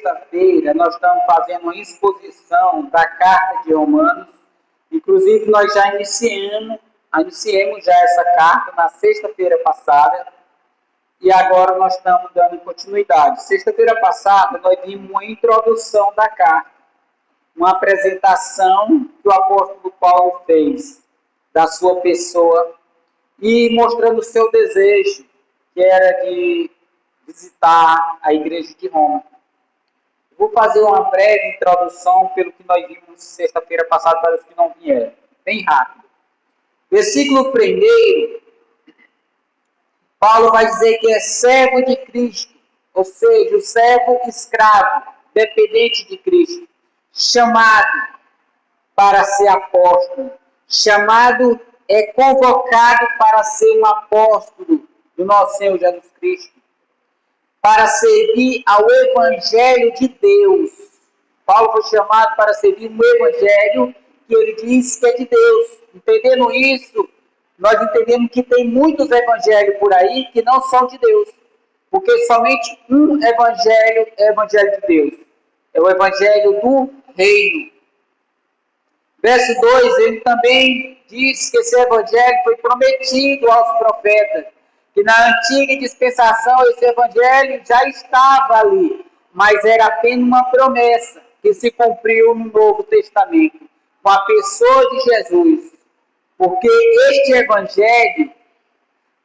sexta-feira nós estamos fazendo uma exposição da Carta de Romanos. Inclusive, nós já iniciamos já essa carta na sexta-feira passada e agora nós estamos dando continuidade. Sexta-feira passada nós vimos uma introdução da carta, uma apresentação que o apóstolo Paulo fez da sua pessoa e mostrando o seu desejo, que era de visitar a igreja de Roma. Vou fazer uma breve introdução pelo que nós vimos sexta-feira passada para os que não vieram, bem rápido. Versículo 1, Paulo vai dizer que é servo de Cristo, ou seja, o servo escravo, dependente de Cristo, chamado para ser apóstolo, chamado é convocado para ser um apóstolo do nosso Senhor Jesus Cristo, para servir ao Evangelho de Deus. Paulo foi chamado para servir um Evangelho que ele diz que é de Deus. Entendendo isso, nós entendemos que tem muitos evangelhos por aí que não são de Deus, porque somente um evangelho é o Evangelho de Deus. É o Evangelho do Reino. Verso 2, ele também diz que esse evangelho foi prometido aos profetas, que na antiga dispensação esse evangelho já estava ali, mas era apenas uma promessa que se cumpriu no Novo Testamento, com a pessoa de Jesus. Porque este evangelho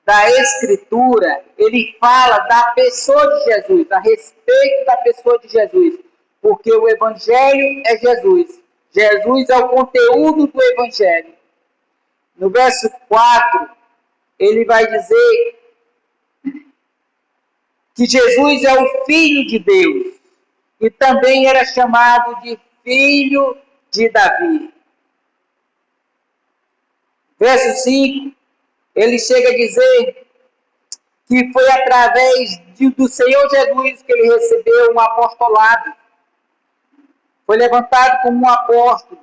da Escritura, ele fala da pessoa de Jesus, a respeito da pessoa de Jesus, porque o evangelho é Jesus. Jesus é o conteúdo do Evangelho. No verso 4, ele vai dizer que Jesus é o Filho de Deus e também era chamado de Filho de Davi. Verso 5, ele chega a dizer que foi através do Senhor Jesus que ele recebeu um apostolado. Foi levantado como um apóstolo,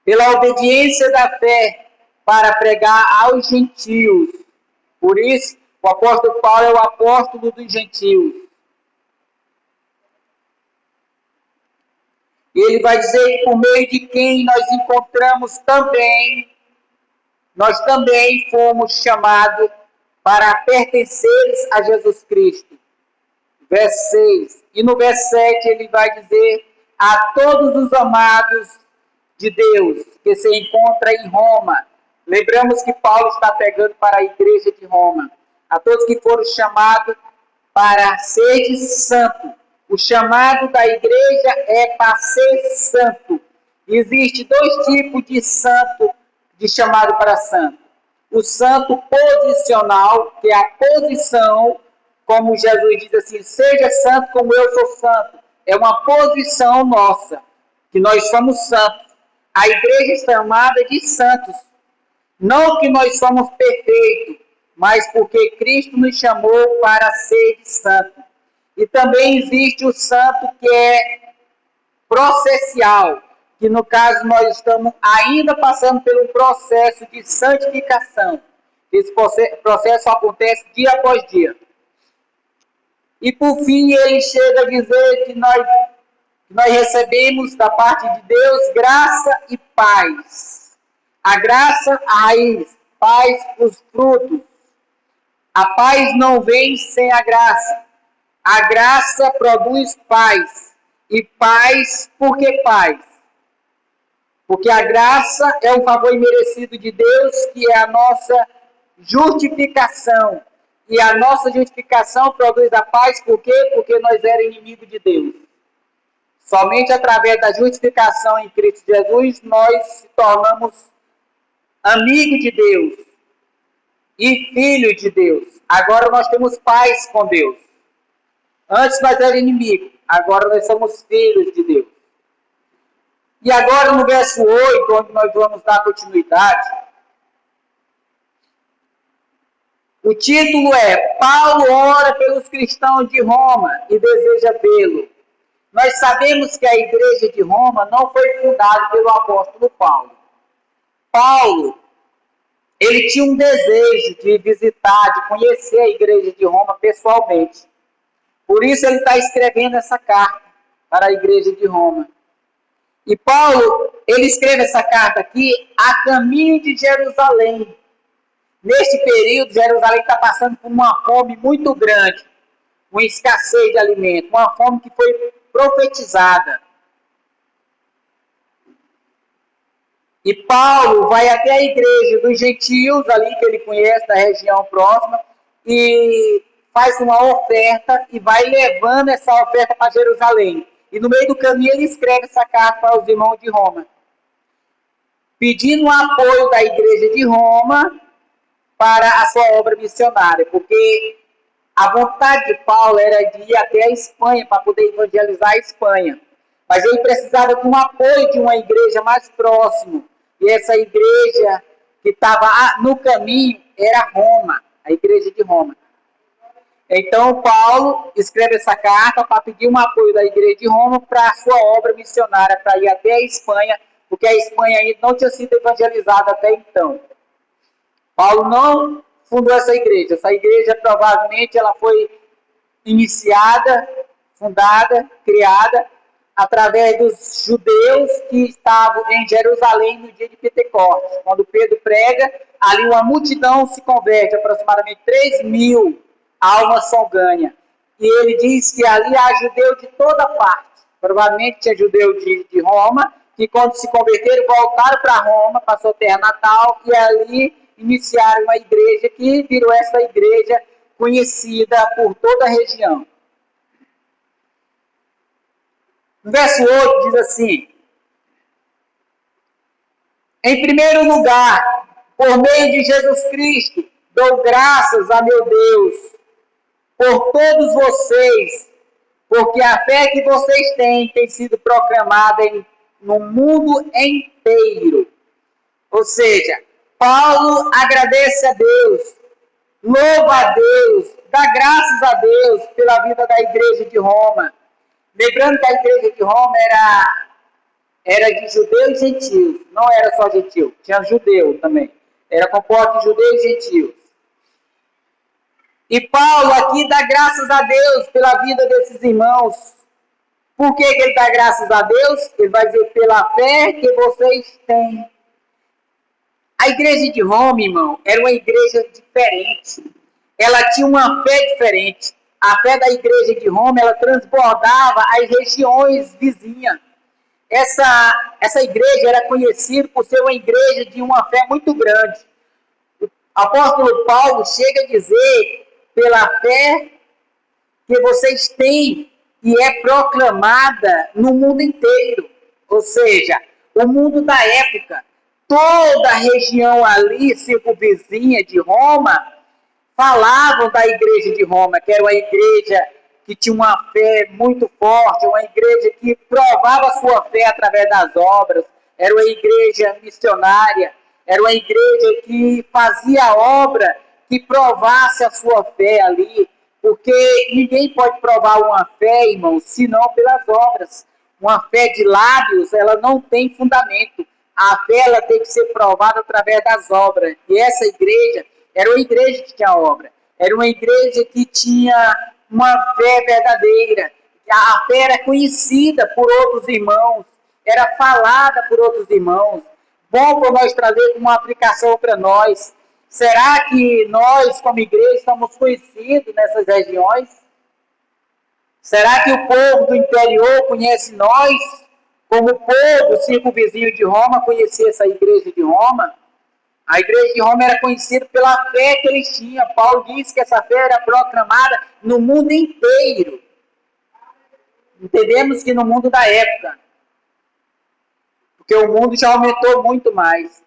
pela obediência da fé, para pregar aos gentios. Por isso, o apóstolo Paulo é o apóstolo dos gentios. E ele vai dizer que por meio de quem nós encontramos também, nós também fomos chamados para pertenceres a Jesus Cristo. Verso 6. E no verso 7 ele vai dizer a todos os amados de Deus que se encontra em Roma. Lembramos que Paulo está pregando para a igreja de Roma. A todos que foram chamados para ser santo. O chamado da igreja é para ser santo. Existe dois tipos de santo, de chamado para santo. O santo posicional, que é a posição, como Jesus diz assim, seja santo como eu sou santo. É uma posição nossa, que nós somos santos. A igreja é chamada de santos. Não que nós somos perfeitos, mas porque Cristo nos chamou para ser santo. E também existe o santo que é processual, que no caso nós estamos ainda passando pelo processo de santificação. Esse processo acontece dia após dia. E por fim ele chega a dizer que nós recebemos da parte de Deus graça e paz. A graça, a raiz, paz, os frutos. A paz não vem sem a graça. A graça produz paz. E paz, por que paz? Porque a graça é um favor imerecido de Deus, que é a nossa justificação. E a nossa justificação produz a paz, por quê? Porque nós éramos inimigos de Deus. Somente através da justificação em Cristo Jesus, nós se tornamos amigos de Deus e filhos de Deus. Agora nós temos paz com Deus. Antes nós éramos inimigos, agora nós somos filhos de Deus. E agora no verso 8, onde nós vamos dar continuidade, o título é Paulo ora pelos cristãos de Roma e deseja vê-lo. Nós sabemos que a igreja de Roma não foi fundada pelo apóstolo Paulo. Paulo, ele tinha um desejo de visitar, de conhecer a igreja de Roma pessoalmente. Por isso ele está escrevendo essa carta para a igreja de Roma. E Paulo, ele escreve essa carta aqui a caminho de Jerusalém. Neste período, Jerusalém está passando por uma fome muito grande, uma escassez de alimento, uma fome que foi profetizada. E Paulo vai até a igreja dos gentios, ali que ele conhece, da região próxima, e faz uma oferta e vai levando essa oferta para Jerusalém. E no meio do caminho ele escreve essa carta para os irmãos de Roma, pedindo o apoio da igreja de Roma para a sua obra missionária, porque a vontade de Paulo era de ir até a Espanha para poder evangelizar a Espanha. Mas ele precisava de um apoio de uma igreja mais próxima. E essa igreja que estava no caminho era Roma, a igreja de Roma. Então Paulo escreve essa carta para pedir um apoio da igreja de Roma para a sua obra missionária, para ir até a Espanha, porque a Espanha ainda não tinha sido evangelizada até então. Paulo não fundou essa igreja. Essa igreja provavelmente ela foi iniciada, fundada, criada através dos judeus que estavam em Jerusalém no dia de Pentecostes. Quando Pedro prega, ali uma multidão se converte, aproximadamente 3.000 almas são ganhas. E ele diz que ali há judeu de toda parte. Provavelmente tinha judeu de Roma, que quando se converteram, voltaram para Roma, para sua terra natal, e ali iniciaram uma igreja que virou essa igreja conhecida por toda a região. No verso 8 diz assim: em primeiro lugar, por meio de Jesus Cristo, dou graças a meu Deus por todos vocês, porque a fé que vocês têm tem sido proclamada no mundo inteiro. Ou seja, Paulo agradece a Deus, louva a Deus, dá graças a Deus pela vida da igreja de Roma. Lembrando que a igreja de Roma era de judeus e gentios, não era só gentio, tinha judeu também. Era composto de judeus e gentios. E Paulo aqui dá graças a Deus pela vida desses irmãos. Por que ele dá graças a Deus? Ele vai dizer, pela fé que vocês têm. A igreja de Roma, irmão, era uma igreja diferente. Ela tinha uma fé diferente. A fé da igreja de Roma, ela transbordava as regiões vizinhas. Essa igreja era conhecida por ser uma igreja de uma fé muito grande. O apóstolo Paulo chega a dizer, pela fé que vocês têm, e é proclamada no mundo inteiro. Ou seja, o mundo da época, toda a região ali, circunvizinha de Roma, falavam da igreja de Roma, que era uma igreja que tinha uma fé muito forte, uma igreja que provava sua fé através das obras, era uma igreja missionária, era uma igreja que fazia obra que provasse a sua fé ali, porque ninguém pode provar uma fé, irmão, senão pelas obras. Uma fé de lábios, ela não tem fundamento. A fé ela tem que ser provada através das obras. E essa igreja era uma igreja que tinha obra. Era uma igreja que tinha uma fé verdadeira. A fé era conhecida por outros irmãos. Era falada por outros irmãos. Bom para nós trazer uma aplicação para nós. Será que nós, como igreja, estamos conhecidos nessas regiões? Será que o povo do interior conhece nós? Como o povo circunvizinho de Roma conhecia essa igreja de Roma? A igreja de Roma era conhecida pela fé que eles tinham. Paulo disse que essa fé era proclamada no mundo inteiro. Entendemos que no mundo da época. Porque o mundo já aumentou muito mais.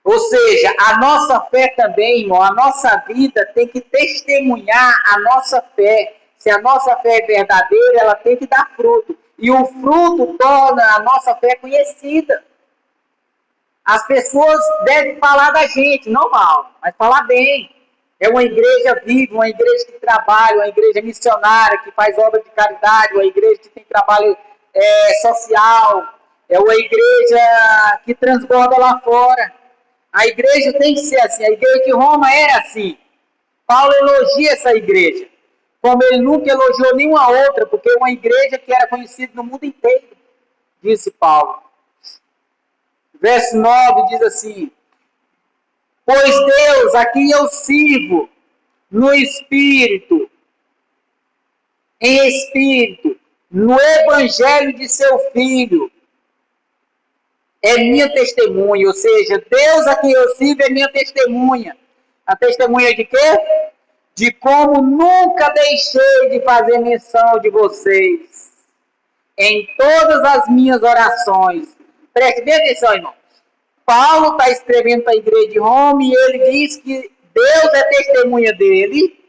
Ou seja, a nossa fé também, irmão, a nossa vida tem que testemunhar a nossa fé. Se a nossa fé é verdadeira, ela tem que dar fruto. E o fruto torna a nossa fé conhecida. As pessoas devem falar da gente, não mal, mas falar bem. É uma igreja viva, uma igreja que trabalha, uma igreja missionária, que faz obra de caridade, uma igreja que tem trabalho social, é uma igreja que transborda lá fora. A igreja tem que ser assim, a igreja de Roma era assim. Paulo elogia essa igreja, como ele nunca elogiou nenhuma outra, porque é uma igreja que era conhecida no mundo inteiro, disse Paulo. Verso 9 diz assim: pois Deus, a quem eu sirvo, no Espírito, em Espírito, no Evangelho de seu Filho, é minha testemunha, ou seja, Deus a quem eu sirvo é minha testemunha. A testemunha de quê? De como nunca deixei de fazer menção de vocês em todas as minhas orações. Preste bem atenção, irmão. Paulo está escrevendo para a igreja de Roma e ele diz que Deus é testemunha dele,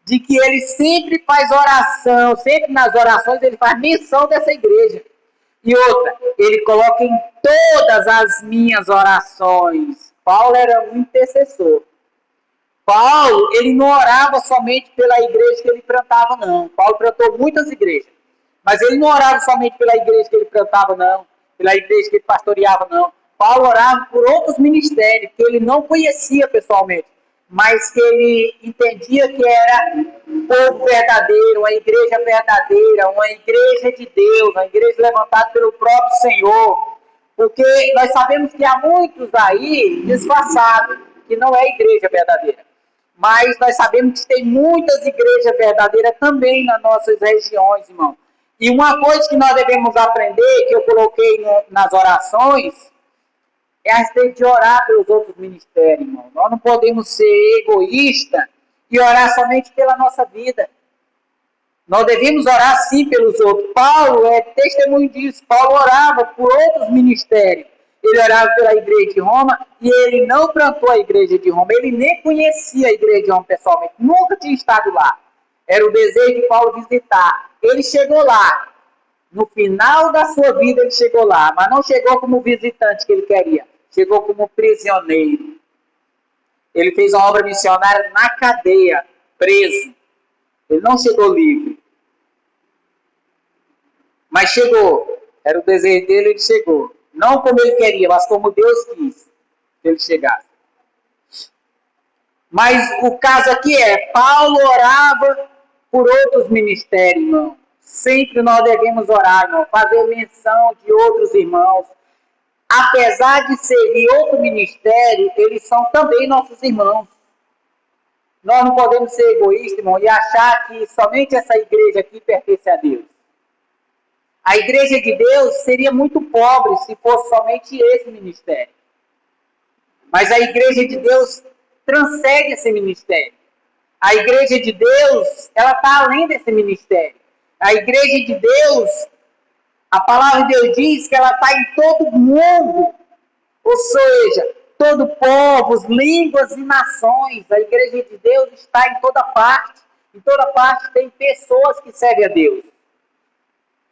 de que ele sempre faz oração, sempre nas orações ele faz menção dessa igreja. E outra, ele coloca em todas as minhas orações. Paulo era um intercessor. Paulo, ele não orava somente pela igreja que ele plantava, não. Paulo plantou muitas igrejas. Mas ele não orava somente pela igreja que ele plantava, não. Pela igreja que ele pastoreava, não. Paulo orava por outros ministérios que ele não conhecia pessoalmente, mas que ele entendia que era um povo verdadeiro, uma igreja verdadeira, uma igreja de Deus, uma igreja levantada pelo próprio Senhor. Porque nós sabemos que há muitos aí disfarçados, que não é igreja verdadeira. Mas nós sabemos que tem muitas igrejas verdadeiras também nas nossas regiões, irmão. E uma coisa que nós devemos aprender, que eu coloquei nas orações, é a respeito de orar pelos outros ministérios, irmão. Nós não podemos ser egoístas e orar somente pela nossa vida. Nós devemos orar sim pelos outros. Paulo é testemunho disso. Paulo orava por outros ministérios. Ele orava pela igreja de Roma e ele não plantou a igreja de Roma. Ele nem conhecia a igreja de Roma pessoalmente. Nunca tinha estado lá. Era o desejo de Paulo visitar. Ele chegou lá. No final da sua vida ele chegou lá. Mas não chegou como visitante que ele queria. Chegou como prisioneiro. Ele fez uma obra missionária na cadeia, preso. Ele não chegou livre. Mas chegou. Era o desejo dele, ele chegou. Não como ele queria, mas como Deus quis que ele chegasse. Mas o caso aqui é, Paulo orava por outros ministérios, irmão. Sempre nós devemos orar, irmão. Fazer menção de outros irmãos. Apesar de servir outro ministério, eles são também nossos irmãos. Nós não podemos ser egoístas, irmão, e achar que somente essa igreja aqui pertence a Deus. A igreja de Deus seria muito pobre se fosse somente esse ministério. Mas a igreja de Deus transcende esse ministério. A igreja de Deus, ela está além desse ministério. A igreja de Deus, a palavra de Deus diz que ela está em todo mundo. Ou seja, todo povos, línguas e nações. A igreja de Deus está em toda parte. Em toda parte tem pessoas que servem a Deus.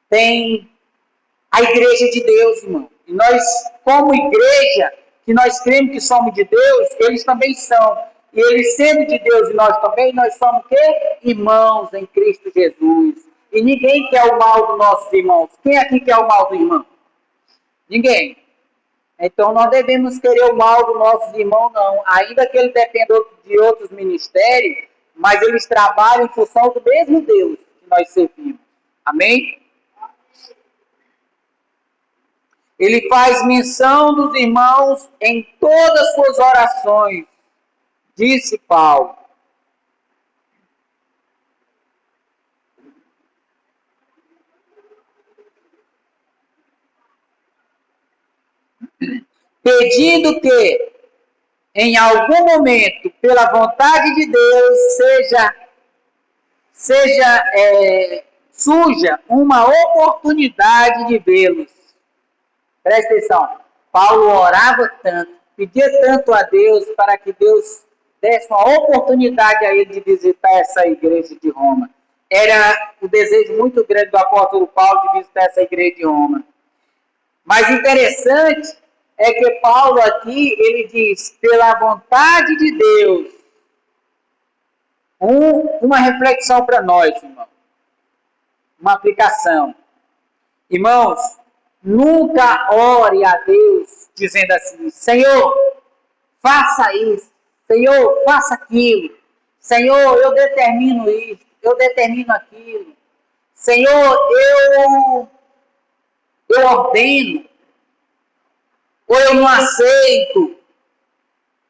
Tem a igreja de Deus, irmão. E nós, como igreja, que nós cremos que somos de Deus, eles também são. E eles sendo de Deus e nós também, nós somos o quê? Irmãos em Cristo Jesus. E ninguém quer o mal dos nossos irmãos. Quem aqui quer o mal do irmão? Ninguém. Então nós devemos querer o mal dos nossos irmãos, não. Ainda que eles dependam de outros ministérios, mas eles trabalham em função do mesmo Deus que nós servimos. Amém? Ele faz menção dos irmãos em todas as suas orações, disse Paulo. Pedindo que, em algum momento, pela vontade de Deus, surja uma oportunidade de vê-los. Presta atenção. Paulo orava tanto, pedia tanto a Deus para que Deus desse uma oportunidade a ele de visitar essa igreja de Roma. Era o desejo muito grande do apóstolo Paulo de visitar essa igreja de Roma. Mas interessante é que Paulo aqui, ele diz, pela vontade de Deus, uma reflexão para nós, irmão. Uma aplicação. Irmãos, nunca ore a Deus dizendo assim, Senhor, faça isso, Senhor, faça aquilo, Senhor, eu determino isso, eu determino aquilo. Senhor, eu ordeno, ou eu não aceito,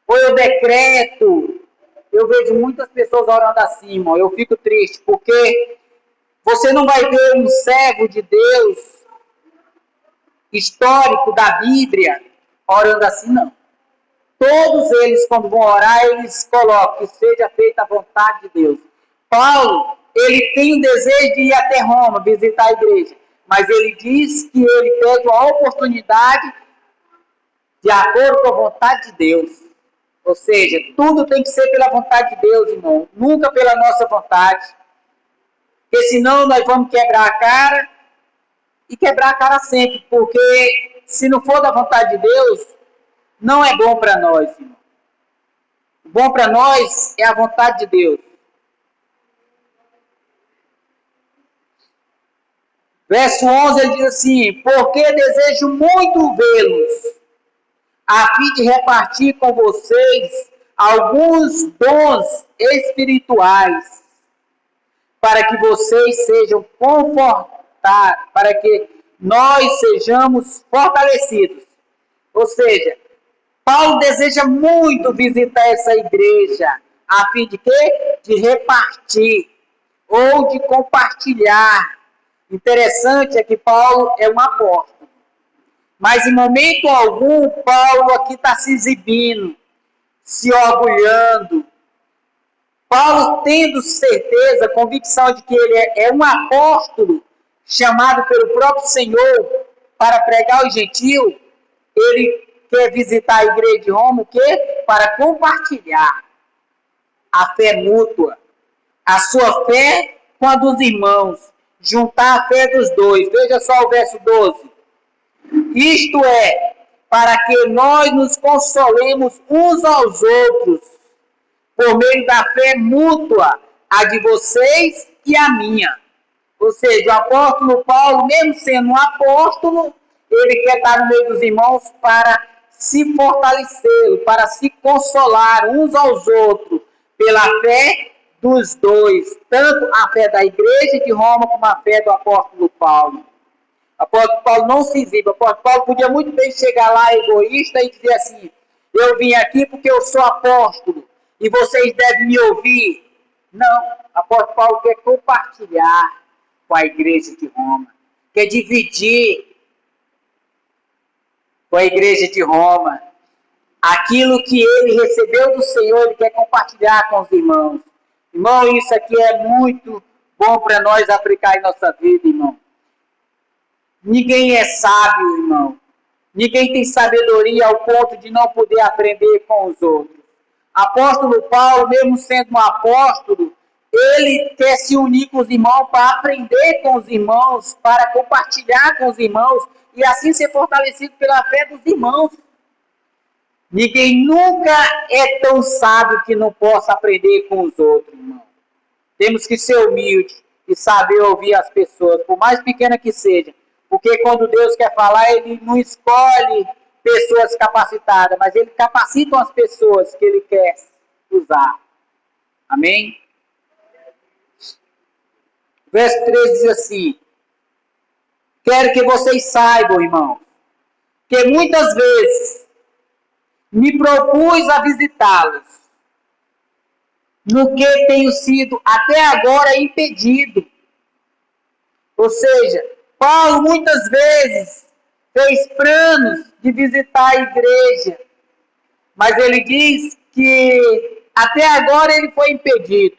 ou eu decreto. Eu vejo muitas pessoas orando assim, irmão. Eu fico triste, porque você não vai ver um servo de Deus histórico da Bíblia orando assim, não. Todos eles, quando vão orar, eles colocam que seja feita a vontade de Deus. Paulo, ele tem o desejo de ir até Roma, visitar a igreja, mas ele diz que ele pede uma oportunidade de acordo com a vontade de Deus. Ou seja, tudo tem que ser pela vontade de Deus, irmão. Nunca pela nossa vontade. Porque senão nós vamos quebrar a cara, e quebrar a cara sempre, porque se não for da vontade de Deus, não é bom para nós, irmão. O bom para nós é a vontade de Deus. Verso 11, ele diz assim: porque desejo muito vê-los, a fim de repartir com vocês alguns dons espirituais, para que vocês sejam confortados, para que nós sejamos fortalecidos. Ou seja, Paulo deseja muito visitar essa igreja, a fim de quê? De repartir ou de compartilhar. Interessante é que Paulo é um apóstolo, mas em momento algum Paulo aqui está se exibindo, se orgulhando. Paulo tendo certeza, convicção de que ele é um apóstolo chamado pelo próprio Senhor para pregar aos gentios, ele quer visitar a igreja de Roma, o quê? Para compartilhar a fé mútua, a sua fé com a dos irmãos, juntar a fé dos dois. Veja só o verso 12. Isto é, para que nós nos consolemos uns aos outros, por meio da fé mútua, a de vocês e a minha. Ou seja, o apóstolo Paulo, mesmo sendo um apóstolo, ele quer estar no meio dos irmãos para se fortalecer, para se consolar uns aos outros, pela fé dos dois, tanto a fé da igreja de Roma como a fé do apóstolo Paulo. O apóstolo Paulo não se exibe. O apóstolo Paulo podia muito bem chegar lá egoísta e dizer assim: eu vim aqui porque eu sou apóstolo e vocês devem me ouvir. Não, o apóstolo Paulo quer compartilhar com a igreja de Roma, quer dividir com a igreja de Roma aquilo que ele recebeu do Senhor, ele quer compartilhar com os irmãos. Irmão, isso aqui é muito bom para nós aplicar em nossa vida, irmão. Ninguém é sábio, irmão. Ninguém tem sabedoria ao ponto de não poder aprender com os outros. Apóstolo Paulo, mesmo sendo um apóstolo, ele quer se unir com os irmãos para aprender com os irmãos, para compartilhar com os irmãos e assim ser fortalecido pela fé dos irmãos. Ninguém nunca é tão sábio que não possa aprender com os outros, irmão. Temos que ser humildes e saber ouvir as pessoas, por mais pequena que seja. Porque quando Deus quer falar, ele não escolhe pessoas capacitadas, mas ele capacita as pessoas que ele quer usar. Amém? Verso 13 diz assim: quero que vocês saibam, irmão, que muitas vezes me propus a visitá-los, no que tenho sido até agora impedido. Ou seja, Paulo muitas vezes fez planos de visitar a igreja, mas ele diz que até agora ele foi impedido.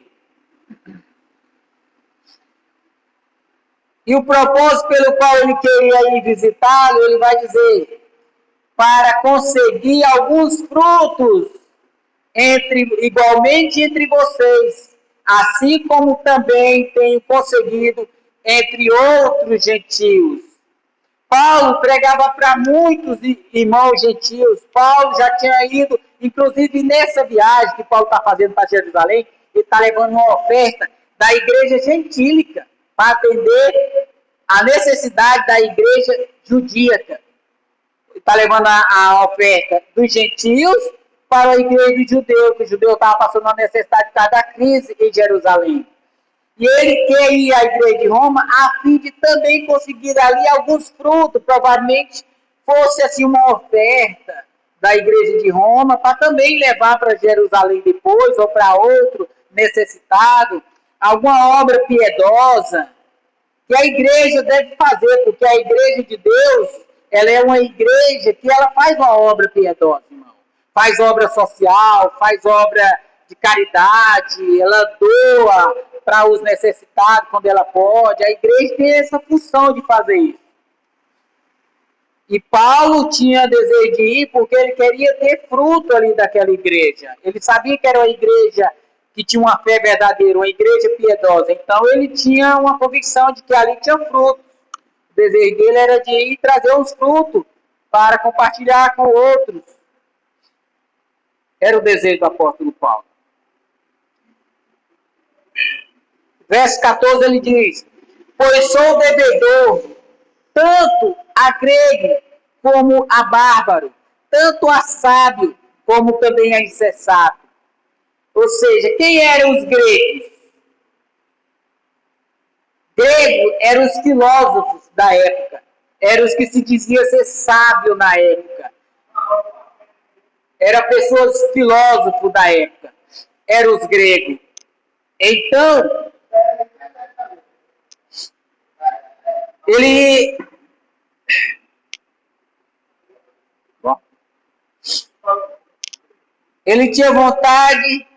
E o propósito pelo qual ele queria ir visitá-lo, ele vai dizer: para conseguir alguns frutos igualmente entre vocês, assim como também tenho conseguido entre outros gentios. Paulo pregava para muitos irmãos gentios. Paulo já tinha ido, inclusive nessa viagem que Paulo está fazendo para Jerusalém, ele está levando uma oferta da igreja gentílica para atender a necessidade da igreja judíaca. Ele está levando a oferta dos gentios para a igreja judeu, que o judeu estava passando uma necessidade por causa da crise em Jerusalém. E ele quer ir à igreja de Roma a fim de também conseguir ali alguns frutos, provavelmente fosse assim uma oferta da igreja de Roma para também levar para Jerusalém depois ou para outro necessitado, alguma obra piedosa que a igreja deve fazer, porque a igreja de Deus, ela é uma igreja que ela faz uma obra piedosa, irmão. Faz obra social, faz obra de caridade, ela doa para os necessitados quando ela pode. A igreja tem essa função de fazer isso. E Paulo tinha desejo de ir porque ele queria ter fruto ali daquela igreja. Ele sabia que era uma igreja que tinha uma fé verdadeira, uma igreja piedosa. Então ele tinha uma convicção de que ali tinha fruto. O desejo dele era de ir trazer os frutos para compartilhar com outros. Era o desejo do apóstolo Paulo. Verso 14 ele diz: pois sou devedor tanto a grego como a bárbaro, tanto a sábio como também a insensato. Ou seja, quem eram os gregos? Gregos eram os filósofos da época, eram os que se diziam ser sábios na época. Eram pessoas filósofos da época, eram os gregos. Então, ele tinha vontade,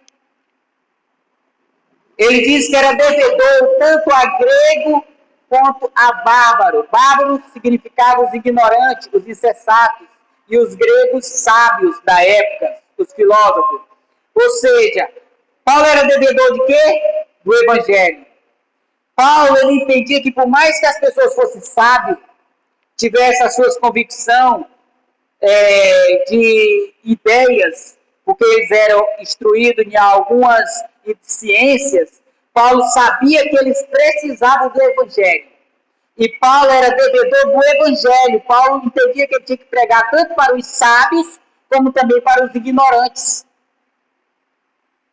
ele disse que era devedor tanto a grego quanto a bárbaro. Bárbaro significava os ignorantes, os insensatos, e os gregos sábios da época, os filósofos. Ou seja, Paulo era devedor de quê? Do evangelho. Paulo ele entendia que por mais que as pessoas fossem sábios, tivessem as suas convicções de ideias, porque eles eram instruídos em algumas ciências, Paulo sabia que eles precisavam do evangelho. E Paulo era devedor do evangelho. Paulo entendia que ele tinha que pregar tanto para os sábios, como também para os ignorantes.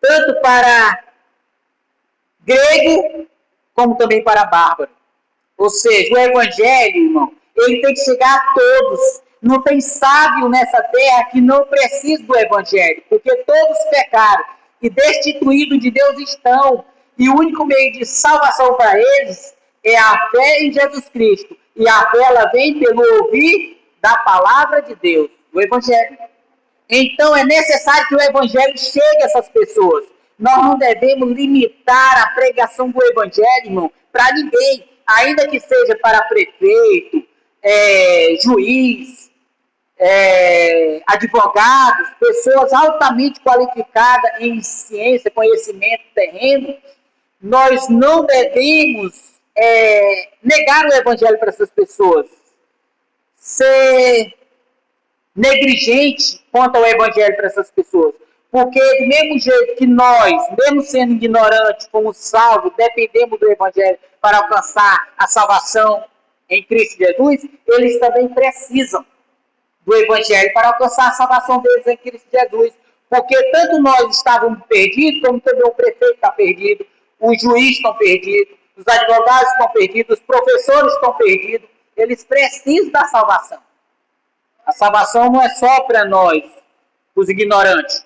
Tanto para grego, como também para bárbaro. Ou seja, o evangelho, irmão, ele tem que chegar a todos. Não tem sábio nessa terra que não precise do evangelho, porque todos pecaram e destituídos de Deus estão. E o único meio de salvação para eles é a fé em Jesus Cristo. E a fé ela vem pelo ouvir da palavra de Deus, do evangelho. Então é necessário que o evangelho chegue a essas pessoas. Nós não devemos limitar a pregação do evangelho, irmão, para ninguém, ainda que seja para prefeito, juiz, advogados, pessoas altamente qualificadas em ciência, conhecimento terreno. Nós não devemos negar o evangelho para essas pessoas, ser negligente quanto ao evangelho para essas pessoas. Porque do mesmo jeito que nós, mesmo sendo ignorantes, como salvos, dependemos do evangelho para alcançar a salvação em Cristo Jesus, eles também precisam do evangelho para alcançar a salvação deles em Cristo Jesus. Porque tanto nós estávamos perdidos, como também o prefeito está perdido, os juízes estão perdidos, os advogados estão perdidos, os professores estão perdidos. Eles precisam da salvação. A salvação não é só para nós, os ignorantes,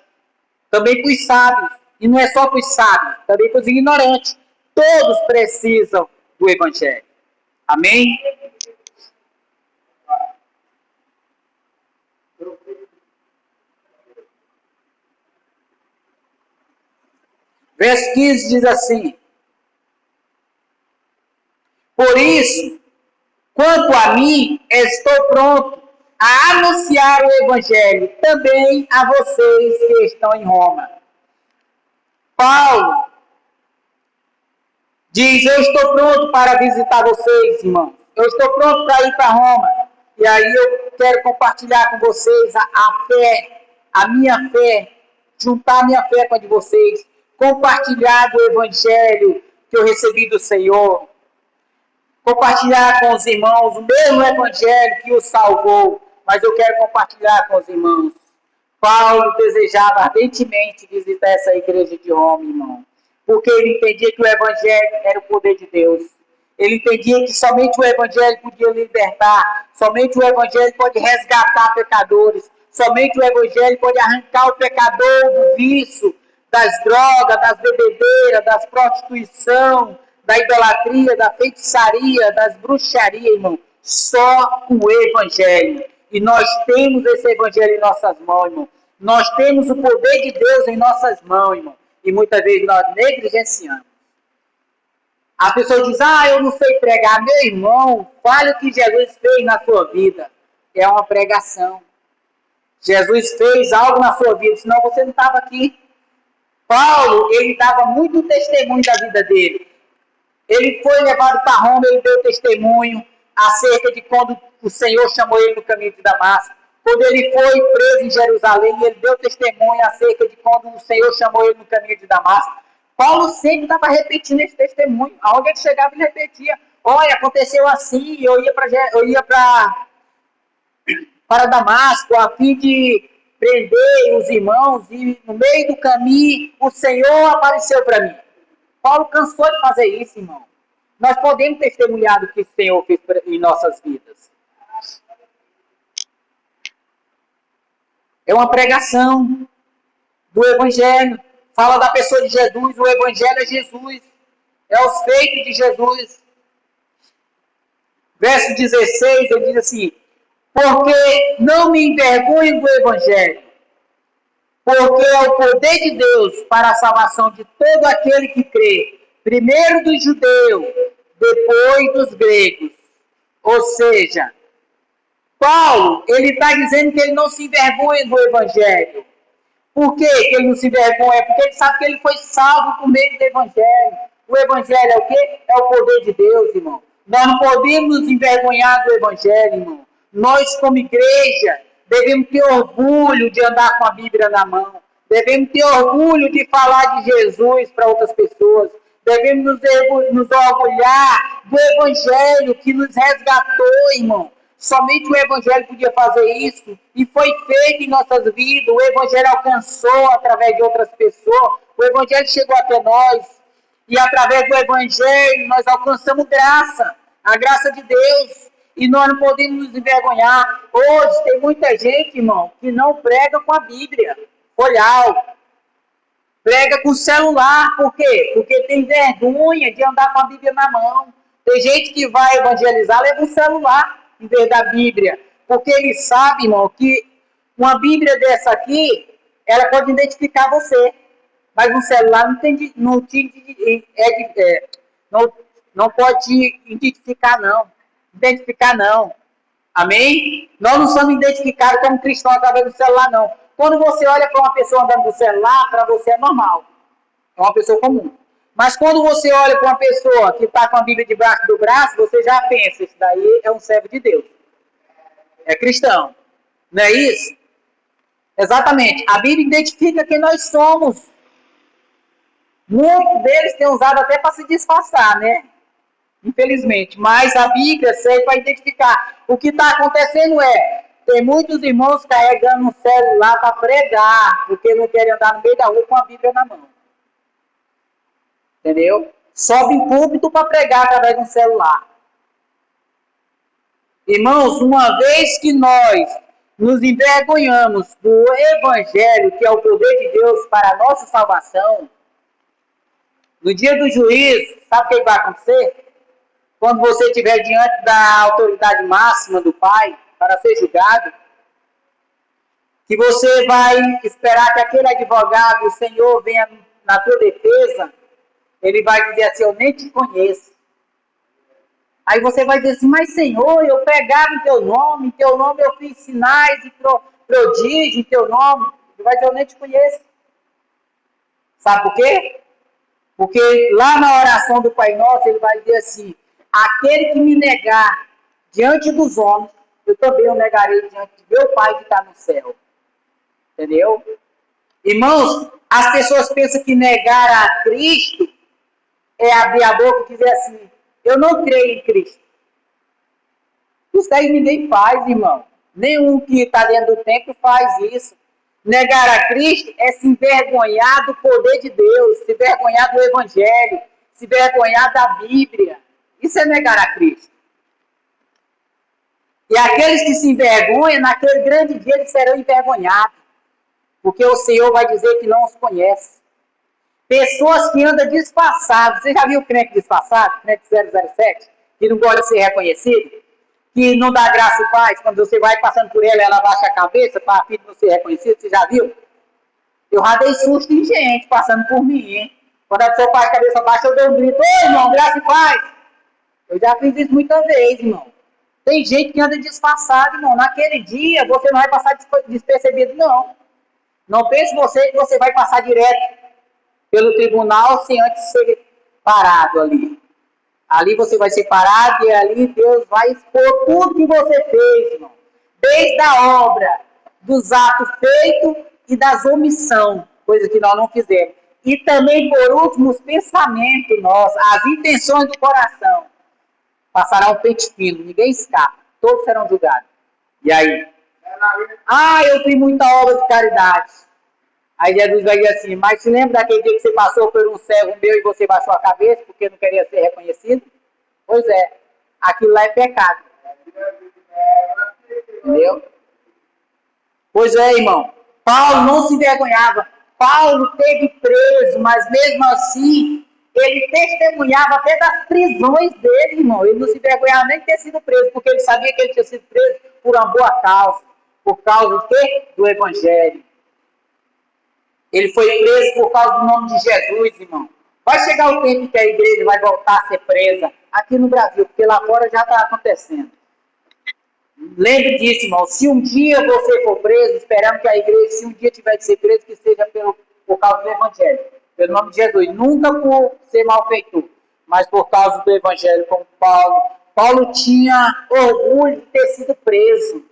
também para os sábios. E não é só para os sábios, também para os ignorantes. Todos precisam do evangelho. Amém? Verso 15 diz assim: por isso, quanto a mim, estou pronto a anunciar o evangelho também a vocês que estão em Roma. Paulo diz: eu estou pronto para visitar vocês, irmãos. Eu estou pronto para ir para Roma. E aí eu quero compartilhar com vocês a fé, a minha fé, juntar a minha fé com a de vocês, compartilhar do evangelho que eu recebi do Senhor, compartilhar com os irmãos o mesmo evangelho que os salvou, mas eu quero compartilhar com os irmãos. Paulo desejava ardentemente visitar essa igreja de Roma, irmão, porque ele entendia que o evangelho era o poder de Deus. Ele entendia que somente o evangelho podia libertar, somente o evangelho pode resgatar pecadores, somente o evangelho pode arrancar o pecador do vício, das drogas, das bebedeiras, das prostituição, da idolatria, da feitiçaria, das bruxarias, irmão. Só o evangelho. E nós temos esse evangelho em nossas mãos, irmão. Nós temos o poder de Deus em nossas mãos, irmão. E muitas vezes nós negligenciamos. A pessoa diz, eu não sei pregar. Meu irmão, fale o que Jesus fez na sua vida. É uma pregação. Jesus fez algo na sua vida, senão você não estava aqui. Paulo, ele dava muito testemunho da vida dele. Ele foi levado para Roma, ele deu testemunho acerca de quando o Senhor chamou ele no caminho de Damasco. Quando ele foi preso em Jerusalém, ele deu testemunho acerca de quando o Senhor chamou ele no caminho de Damasco. Paulo sempre estava repetindo esse testemunho. Aonde ele chegava, ele repetia. Olha, aconteceu assim, eu ia para Damasco a fim de prender os irmãos e no meio do caminho o Senhor apareceu para mim. Paulo cansou de fazer isso, irmão. Nós podemos testemunhar do que o Senhor fez em nossas vidas. É uma pregação do Evangelho. Fala da pessoa de Jesus, o Evangelho é Jesus. É os feitos de Jesus. Verso 16, ele diz assim, porque não me envergonho do Evangelho, porque é o poder de Deus para a salvação de todo aquele que crê, primeiro dos judeus, depois dos gregos. Ou seja, Paulo, ele está dizendo que ele não se envergonha do Evangelho. Por que ele não se envergonha? Porque ele sabe que ele foi salvo por meio do Evangelho. O Evangelho é o quê? É o poder de Deus, irmão. Nós não podemos nos envergonhar do Evangelho, irmão. Nós, como igreja, devemos ter orgulho de andar com a Bíblia na mão. Devemos ter orgulho de falar de Jesus para outras pessoas. Devemos nos orgulhar do Evangelho que nos resgatou, irmão. Somente o Evangelho podia fazer isso e foi feito em nossas vidas. O Evangelho alcançou através de outras pessoas. O Evangelho chegou até nós e através do Evangelho nós alcançamos graça, a graça de Deus. E nós não podemos nos envergonhar. Hoje tem muita gente, irmão, que não prega com a Bíblia, folhal. Prega com o celular. Por quê? Porque tem vergonha de andar com a Bíblia na mão. Tem gente que vai evangelizar, leva um celular em vez da Bíblia. Porque ele sabe, irmão, que uma Bíblia dessa aqui, ela pode identificar você. Mas um celular não pode te identificar, não. Identificar, não. Amém? Nós não somos identificados como cristãos através do celular, não. Quando você olha para uma pessoa andando no celular, para você é normal. É uma pessoa comum. Mas quando você olha para uma pessoa que está com a Bíblia debaixo do braço, você já pensa, isso daí é um servo de Deus. É cristão. Não é isso? Exatamente. A Bíblia identifica quem nós somos. Muitos deles têm usado até para se disfarçar, né? Infelizmente. Mas a Bíblia serve para identificar. O que está acontecendo tem muitos irmãos carregando um celular para pregar, porque não querem andar no meio da rua com a Bíblia na mão. Entendeu? Sobe em púlpito para pregar através de um celular. Irmãos, uma vez que nós nos envergonhamos do Evangelho, que é o poder de Deus para a nossa salvação, no dia do juízo, sabe o que vai acontecer? Quando você estiver diante da autoridade máxima do Pai, para ser julgado, que você vai esperar que aquele advogado, o Senhor, venha na tua defesa, ele vai dizer assim, eu nem te conheço. Aí você vai dizer assim, mas Senhor, eu pregava em teu nome eu fiz sinais e prodígios em teu nome. Ele vai dizer, eu nem te conheço. Sabe por quê? Porque lá na oração do Pai Nosso, ele vai dizer assim, aquele que me negar diante dos homens, eu também o negarei diante de meu Pai que está no céu. Entendeu? Irmãos, as pessoas pensam que negar a Cristo é abrir a boca e dizer assim, eu não creio em Cristo. Isso aí ninguém faz, irmão. Nenhum que está dentro do templo faz isso. Negar a Cristo é se envergonhar do poder de Deus, se envergonhar do Evangelho, se envergonhar da Bíblia. Isso é negar a Cristo. E aqueles que se envergonham, naquele grande dia eles serão envergonhados, porque o Senhor vai dizer que não os conhece. Pessoas que andam disfarçadas. Você já viu o crente disfarçado? Crente 007? Que não gosta de ser reconhecido? Que não dá graça e paz. Quando você vai passando por ela abaixa a cabeça para a filha não ser reconhecido. Você já viu? Eu já dei susto em gente passando por mim, hein? Quando a pessoa faz a cabeça baixa, eu dou um grito. Ô, irmão, graça e paz. Eu já fiz isso muitas vezes, irmão. Tem gente que anda disfarçado, irmão. Naquele dia, você não vai passar despercebido, não. Não pense você que você vai passar direto pelo tribunal sem antes ser parado ali. Ali você vai ser parado e ali Deus vai expor tudo que você fez, irmão. Desde a obra, dos atos feitos e das omissões, coisa que nós não fizemos. E também, por último, os pensamentos nossos, as intenções do coração. Passará um pente fino, ninguém escapa. Todos serão julgados. E aí? Eu fiz muita obra de caridade. Aí Jesus vai dizer assim, mas se lembra daquele dia que você passou por um servo meu e você baixou a cabeça porque não queria ser reconhecido? Pois é, aquilo lá é pecado. Entendeu? Pois é, irmão. Paulo não se envergonhava. Paulo teve preso, mas mesmo assim, ele testemunhava até das prisões dele, irmão. Ele não se envergonhava nem de ter sido preso, porque ele sabia que ele tinha sido preso por uma boa causa. Por causa do quê? Do Evangelho. Ele foi preso por causa do nome de Jesus, irmão. Vai chegar o tempo que a igreja vai voltar a ser presa aqui no Brasil, porque lá fora já está acontecendo. Lembre disso, irmão. Se um dia você for preso, esperamos que a igreja, se um dia tiver de ser preso, que seja por causa do Evangelho. Pelo nome de Jesus. Nunca por ser malfeitor, mas por causa do Evangelho, como Paulo. Paulo tinha orgulho de ter sido preso,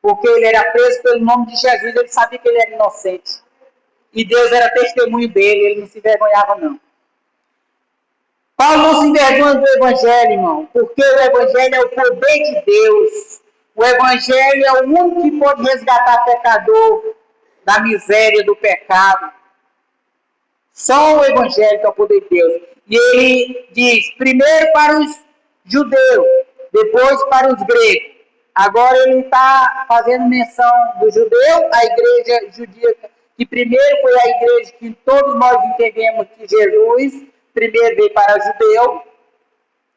porque ele era preso pelo nome de Jesus, ele sabia que ele era inocente. E Deus era testemunho dele, ele não se envergonhava, não. Paulo não se envergonha do Evangelho, irmão, porque o Evangelho é o poder de Deus. O Evangelho é o único que pode resgatar o pecador da miséria, do pecado. Só o Evangelho que é o poder de Deus. E ele diz, primeiro para os judeus, depois para os gregos. Agora ele está fazendo menção do judeu, a igreja judaica, que primeiro foi a igreja que todos nós entendemos que Jesus primeiro veio para o judeu.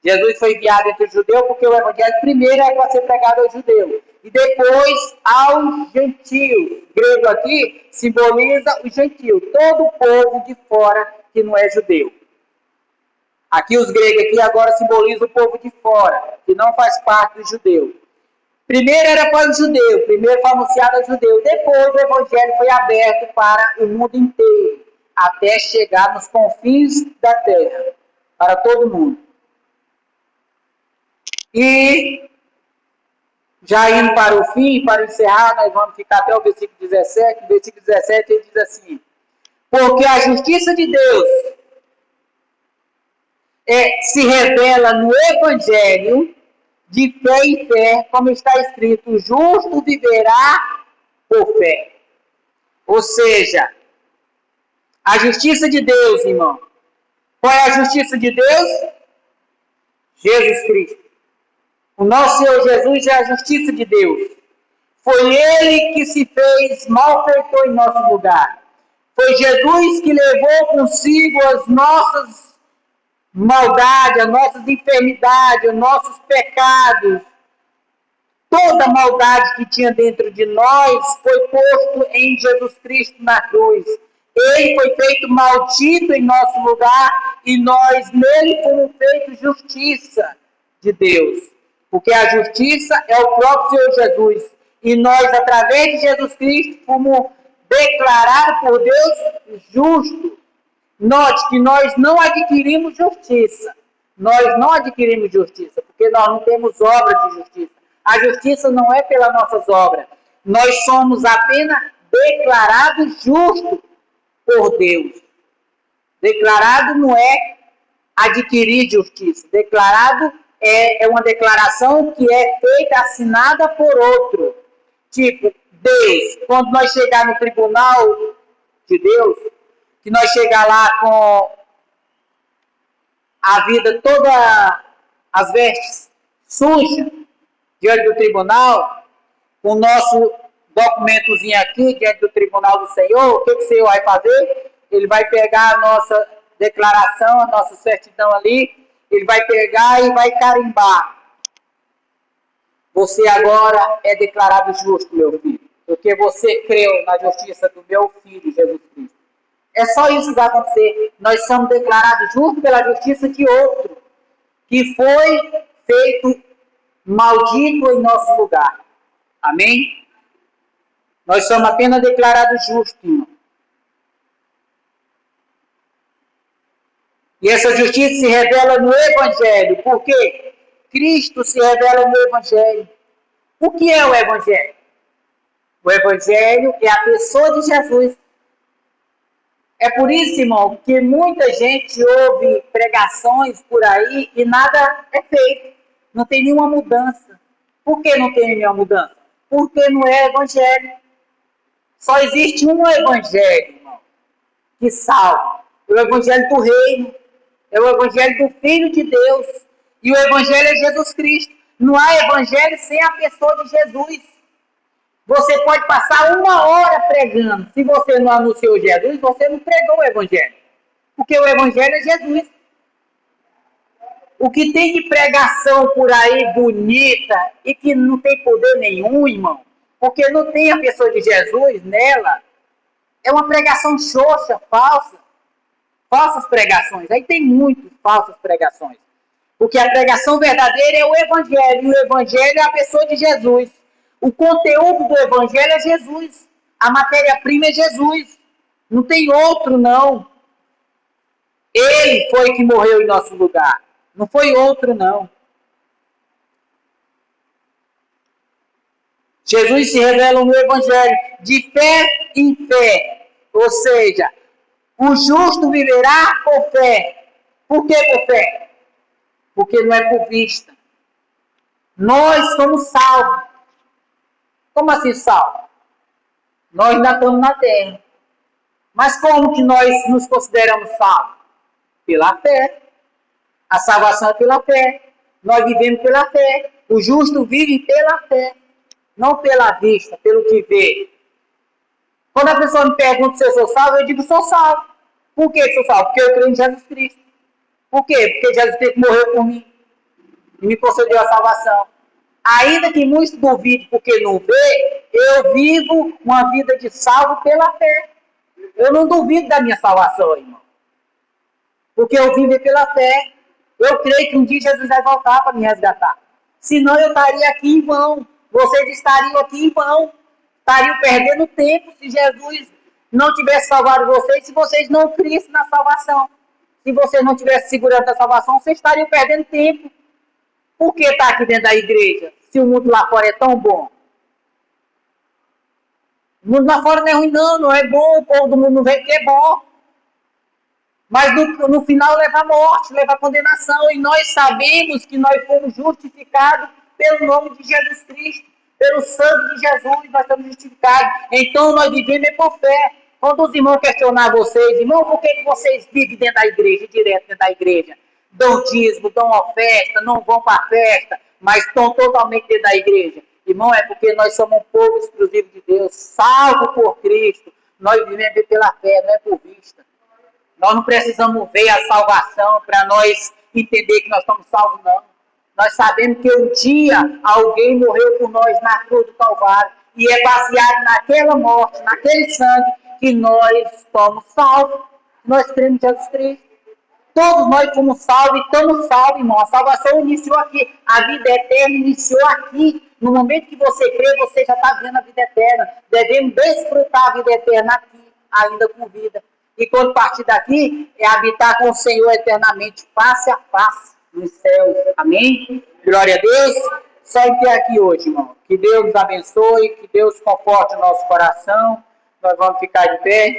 Jesus foi enviado entre os judeus porque o evangelho primeiro é para ser pregado aos judeus. E depois aos gentios. Grego aqui simboliza o gentio, todo o povo de fora que não é judeu. Aqui os gregos aqui agora simbolizam o povo de fora, que não faz parte do judeu. Primeiro era para o judeu, primeiro foi anunciado ao judeu, depois o evangelho foi aberto para o mundo inteiro, até chegar nos confins da terra, para todo mundo. E, já indo para o fim, para encerrar, nós vamos ficar até o versículo 17, no versículo 17 ele diz assim, porque a justiça de Deus se revela no evangelho, de fé em fé, como está escrito, o justo viverá por fé. Ou seja, a justiça de Deus, irmão. Qual é a justiça de Deus? Jesus Cristo. O nosso Senhor Jesus é a justiça de Deus. Foi Ele que se fez malfeitor em nosso lugar. Foi Jesus que levou consigo as nossas maldade, as nossas enfermidades, os nossos pecados, toda a maldade que tinha dentro de nós foi posto em Jesus Cristo na cruz. Ele foi feito maldito em nosso lugar e nós nele fomos feitos justiça de Deus. Porque a justiça é o próprio Senhor Jesus. E nós, através de Jesus Cristo, fomos declarados por Deus justos. Note que nós não adquirimos justiça. Nós não adquirimos justiça, porque nós não temos obra de justiça. A justiça não é pelas nossas obras. Nós somos apenas declarados justos por Deus. Declarado não é adquirir justiça. Declarado é uma declaração que é feita, assinada por outro. Tipo, Deus, quando nós chegar no tribunal de Deus, que nós chegar lá com a vida toda, as vestes sujas, diante do tribunal, com o nosso documentozinho aqui, diante do tribunal do Senhor, o que o Senhor vai fazer? Ele vai pegar a nossa declaração, a nossa certidão ali, ele vai pegar e vai carimbar. Você agora é declarado justo, meu filho, porque você creu na justiça do meu filho, Jesus Cristo. É só isso que vai acontecer. Nós somos declarados justos pela justiça de outro, que foi feito maldito em nosso lugar. Amém? Nós somos apenas declarados justos, irmão. E essa justiça se revela no Evangelho. Por quê? Cristo se revela no Evangelho. O que é o Evangelho? O Evangelho é a pessoa de Jesus. É por isso, irmão, que muita gente ouve pregações por aí e nada é feito. Não tem nenhuma mudança. Por que não tem nenhuma mudança? Porque não é Evangelho. Só existe um Evangelho, irmão, que salva. É o Evangelho do Reino. É o Evangelho do Filho de Deus. E o Evangelho é Jesus Cristo. Não há Evangelho sem a pessoa de Jesus. Você pode passar 1 hora pregando. Se você não anunciou Jesus, você não pregou o Evangelho. Porque o Evangelho é Jesus. O que tem de pregação por aí bonita e que não tem poder nenhum, irmão, porque não tem a pessoa de Jesus nela, é uma pregação xoxa, falsa. Falsas pregações. Aí tem muitas falsas pregações. Porque a pregação verdadeira é o Evangelho. E o Evangelho é a pessoa de Jesus. O conteúdo do Evangelho é Jesus. A matéria-prima é Jesus. Não tem outro, não. Ele foi que morreu em nosso lugar. Não foi outro, não. Jesus se revela no Evangelho de fé em fé. Ou seja, o justo viverá por fé. Por que por fé? Porque não é por vista. Nós somos salvos. Como assim salvos? Nós ainda estamos na terra. Mas como que nós nos consideramos salvos? Pela fé. A salvação é pela fé. Nós vivemos pela fé. O justo vive pela fé. Não pela vista, pelo que vê. Quando a pessoa me pergunta se eu sou salvo, eu digo sou salvo. Por que sou salvo? Porque eu creio em Jesus Cristo. Por quê? Porque Jesus Cristo morreu por mim e me concedeu a salvação. Ainda que muitos duvidem porque não vê, eu vivo uma vida de salvo pela fé. Eu não duvido da minha salvação, irmão. Porque eu vivo pela fé. Eu creio que um dia Jesus vai voltar para me resgatar. Senão eu estaria aqui em vão. Vocês estariam aqui em vão. Estariam perdendo tempo se Jesus não tivesse salvado vocês, se vocês não crissem na salvação. Se vocês não tivessem segurança da salvação, vocês estariam perdendo tempo. Por que estar aqui dentro da igreja, se o mundo lá fora é tão bom? O mundo lá fora não é ruim, não é bom, o povo do mundo não vê que é bom. Mas no final leva a morte, leva a condenação. E nós sabemos que nós fomos justificados pelo nome de Jesus Cristo, pelo sangue de Jesus, nós estamos justificados. Então nós vivemos por fé. Quando os irmãos questionar vocês, irmão, por que vocês vivem dentro da igreja, direto dentro da igreja? Dão dízimo, dão oferta, não vão para a festa, mas estão totalmente dentro da igreja. Irmão, é porque nós somos um povo exclusivo de Deus, salvo por Cristo. Nós vivemos pela fé, não é por vista. Nós não precisamos ver a salvação para nós entender que nós estamos salvos, não. Nós sabemos que um dia alguém morreu por nós na cruz do Calvário e é baseado naquela morte, naquele sangue, que nós somos salvos. Nós cremos em Jesus Cristo. Todos nós fomos salvos e estamos salvos, irmão. A salvação iniciou aqui. A vida eterna iniciou aqui. No momento que você crê, você já está vendo a vida eterna. Devemos desfrutar a vida eterna aqui, ainda com vida. E quando partir daqui, é habitar com o Senhor eternamente, face a face, nos céus. Amém? Glória a Deus. Só até aqui hoje, irmão. Que Deus nos abençoe, que Deus conforte o nosso coração. Nós vamos ficar de pé.